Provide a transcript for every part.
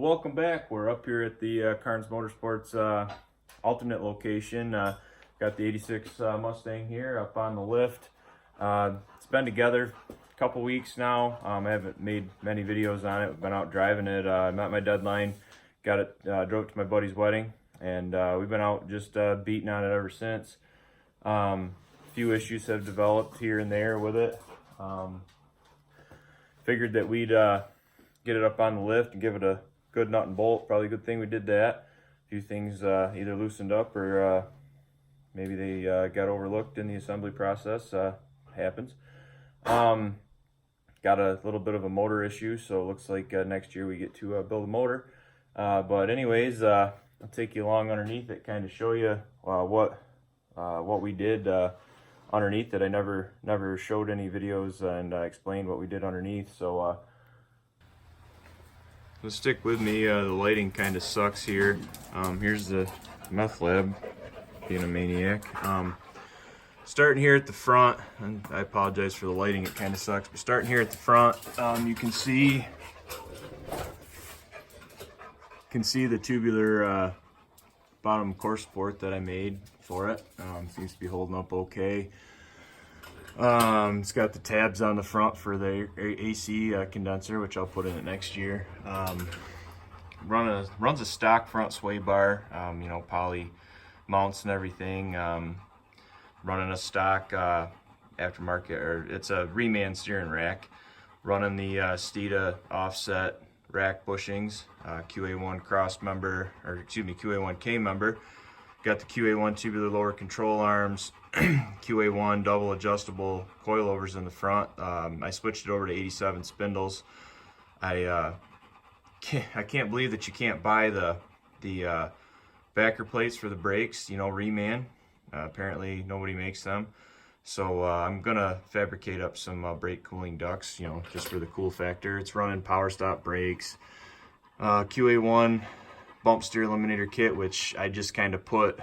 welcome back. We're up here at the Carnes Motorsports alternate location. Got the 86 Mustang here up on the lift. It's been together a couple weeks now. I haven't made many videos on it. We've been out driving it. Met my deadline, got it, drove it to my buddy's wedding, and we've been out just beating on it ever since. A few issues have developed here and there with it. Figured that we'd get it up on the lift and give it a good nut and bolt. Probably a good thing we did that. A few things either loosened up or maybe they got overlooked in the assembly process. Happens. Got a little bit of a motor issue, so it looks like next year we get to build a motor. But anyways, I'll take you along underneath it, kind of show you what we did underneath it. I never showed any videos and explained what we did underneath, so let's stick with me. The lighting kind of sucks here. Here's the meth lab, being a maniac. Starting here at the front, and I apologize for the lighting, it kind of sucks, but starting here at the front, you can see the tubular bottom core support that I made for it. Seems to be holding up okay. It's got the tabs on the front for the AC condenser, which I'll put in it next year. Runs a stock front sway bar, you know, poly mounts and everything. Running a stock aftermarket, or it's a reman steering rack. Running the Steeda offset rack bushings, QA1 cross member, or excuse me, QA1K member. Got the QA1 tubular lower control arms, QA1 double adjustable coilovers in the front. I switched it over to 87 spindles. I can't believe that you can't buy the backer plates for the brakes, you know, reman. Apparently nobody makes them. So I'm gonna fabricate up some brake cooling ducts, you know, just for the cool factor. It's running power stop brakes, QA1 bump steer eliminator kit, which I just kind of put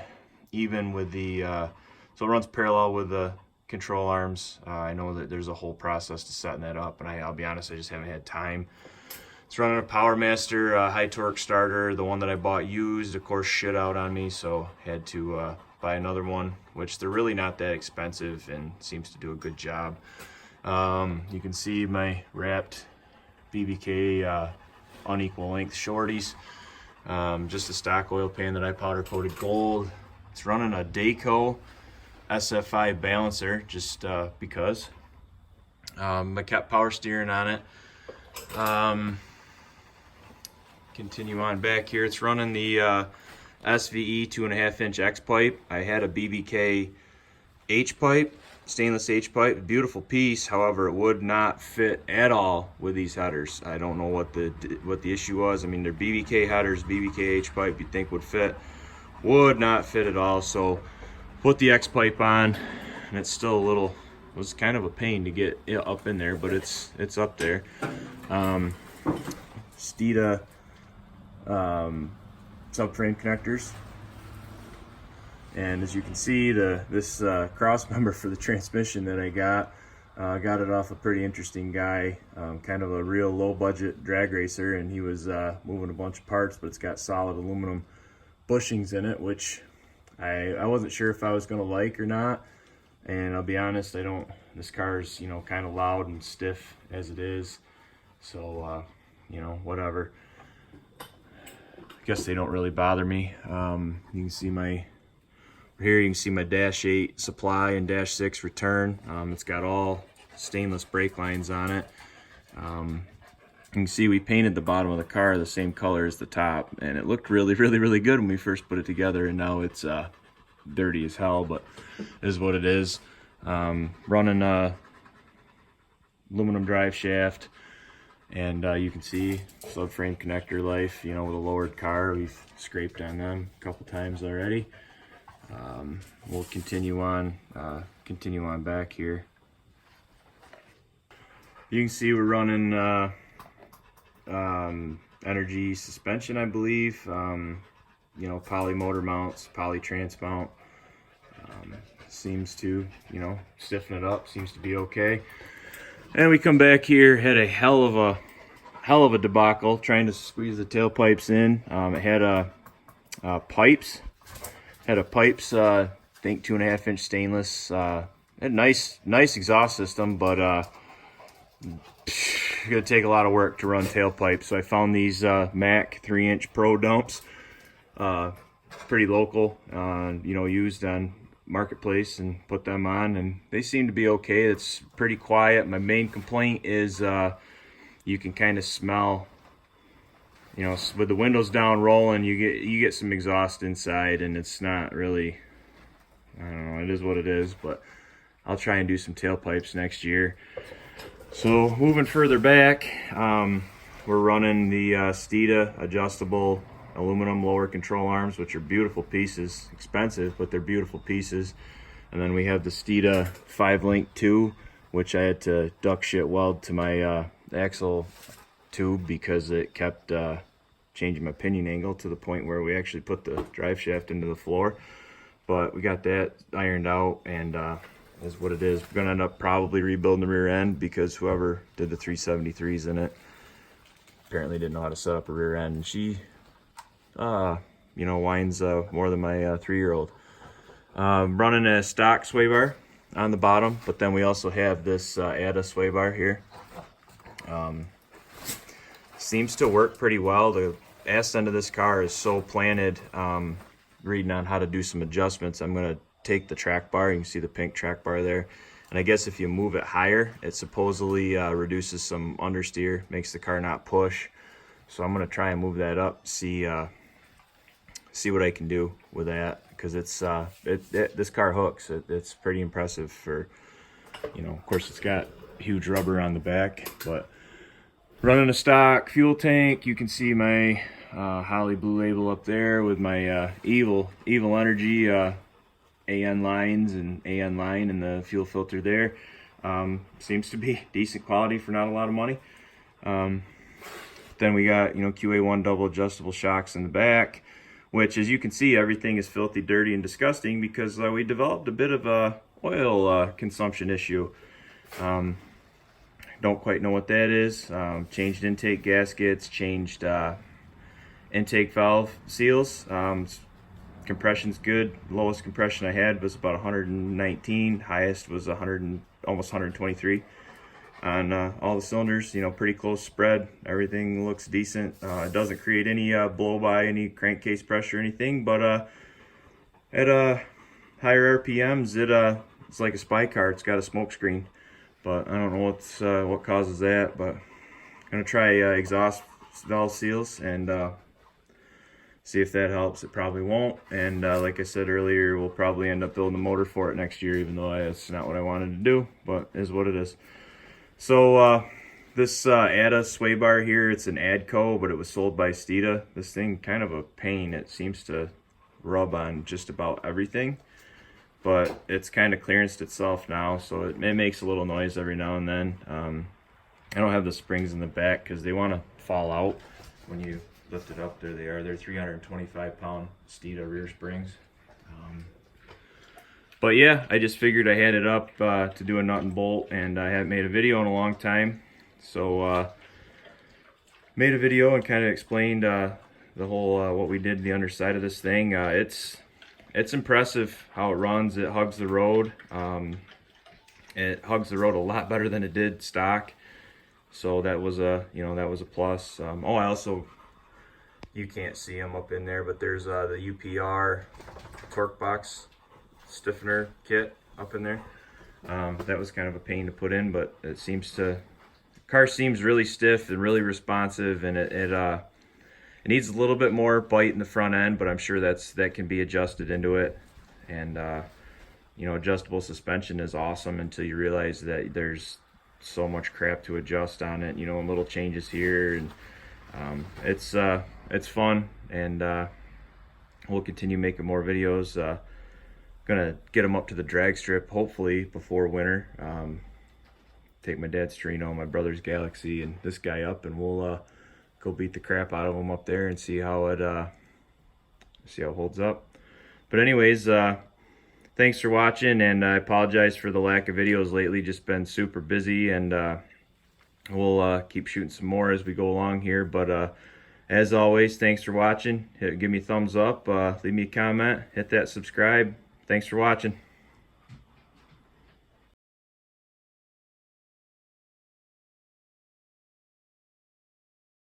even with the so it runs parallel with the control arms. I know that there's a whole process to setting that up, and I'll be honest, I just haven't had time. It's running a Power Master high torque starter. The one that I bought used, of course, shit out on me, so had to buy another one, which they're really not that expensive and seems to do a good job. You can see my wrapped BBK unequal length shorties. Just a stock oil pan that I powder coated gold. It's running a Dayco SFI balancer, just because. I kept power steering on it. Continue on back here. It's running the SVE 2.5-inch X pipe. I had a BBK H pipe, stainless H pipe, beautiful piece. However, it would not fit at all with these headers. I don't know what the issue was. I mean, they're BBK headers, BBK H pipe you'd think would fit, would not fit at all. So put the X pipe on, and it's still a little, it was kind of a pain to get it up in there, but it's up there. Steeda subframe connectors, and as you can see, this cross member for the transmission that I got it off a pretty interesting guy, kind of a real low budget drag racer, and he was moving a bunch of parts, but it's got solid aluminum bushings in it, which I wasn't sure if I was going to like or not. And I'll be honest, this car's, you know, kind of loud and stiff as it is, so you know, whatever. I guess they don't really bother me. You can see here you can see my Dash 8 supply and Dash 6 return. It's got all stainless brake lines on it. You can see we painted the bottom of the car the same color as the top, and it looked really good when we first put it together, and now it's dirty as hell, but it is what it is. Running aluminum drive shaft. And you can see subframe connector life, you know, with a lowered car. We've scraped on them a couple times already. We'll continue on back here. You can see we're running energy suspension, I believe. You know, poly motor mounts, poly trans mount. Seems to, you know, stiffen it up. Seems to be okay. And we come back here, had a hell of hell of a debacle trying to squeeze the tailpipes in. It had pipes. Had a pipes, I think 2.5-inch stainless. Had a nice exhaust system, but gonna take a lot of work to run tailpipes. So I found these Mac 3-inch Pro dumps, pretty local, you know, used on Marketplace, and put them on, and they seem to be okay. It's pretty quiet. My main complaint is you can kind of smell, you know, with the windows down rolling, you get some exhaust inside, and it's not really, I don't know, it is what it is. But I'll try and do some tailpipes next year. So moving further back, we're running the Steeda adjustable aluminum lower control arms, which are beautiful pieces, expensive, but they're beautiful pieces. And then we have the Steeda 5-link 2, which I had to duck shit weld to my axle tube because it kept changing my pinion angle to the point where we actually put the drive shaft into the floor. But we got that ironed out, and is what it is. We're gonna end up probably rebuilding the rear end because whoever did the 373s in it apparently didn't know how to set up a rear end. And she, you know, whines more than my 3-year-old. Running a stock sway bar on the bottom, but then we also have this ADA sway bar here. Seems to work pretty well. The ass end of this car is so planted. Reading on how to do some adjustments, I'm gonna take the track bar. You can see the pink track bar there, and I guess if you move it higher, it supposedly reduces some understeer, makes the car not push. So I'm gonna try and move that up, see what I can do with that, because it's this car hooks. It's pretty impressive for, you know, of course it's got huge rubber on the back, but running a stock fuel tank. You can see my Holly Blue Label up there with my Evil Energy AN lines and AN line and the fuel filter there. Seems to be decent quality for not a lot of money. Then we got, you know, QA1 double adjustable shocks in the back, which, as you can see, everything is filthy, dirty, and disgusting because we developed a bit of a oil consumption issue. Don't quite know what that is. Changed intake gaskets, changed intake valve seals. Compression's good. Lowest compression I had was about 119. Highest was almost 123 on all the cylinders. You know, pretty close spread. Everything looks decent. It doesn't create any blow by, any crankcase pressure or anything. But at higher RPMs, it's like a spy car. It's got a smoke screen. But I don't know what causes that. But I'm gonna try exhaust valve seals and see if that helps. It probably won't. And like I said earlier, we'll probably end up building a motor for it next year, even though it's not what I wanted to do, but it is what it is. So this ADA sway bar here, it's an Adco, but it was sold by Steeda. This thing, kind of a pain. It seems to rub on just about everything, but it's kind of clearanced itself now, so it makes a little noise every now and then. I don't have the springs in the back because they want to fall out when you lift it up. There they are. They're 325-pound Steeda rear springs. But yeah, I just figured I had it up to do a nut and bolt, and I haven't made a video in a long time. So made a video and kind of explained the whole what we did to the underside of this thing. It's impressive how it runs. It hugs the road. It hugs the road a lot better than it did stock. So that was a plus. Oh, I also, you can't see them up in there, but there's the UPR torque box stiffener kit up in there. That was kind of a pain to put in, but it seems to, car seems really stiff and really responsive, and it needs a little bit more bite in the front end, but I'm sure that can be adjusted into it. And you know, adjustable suspension is awesome until you realize that there's so much crap to adjust on it, you know, and little changes here, and it's fun, and we'll continue making more videos. Gonna get them up to the drag strip hopefully before winter. Take my dad's Torino, my brother's Galaxy, and this guy up, and we'll go beat the crap out of them up there and see how it holds up. But anyways, thanks for watching, and I apologize for the lack of videos lately. Just been super busy, and we'll keep shooting some more as we go along here. But as always, thanks for watching. Give me a thumbs up, leave me a comment, hit that subscribe. Thanks for watching.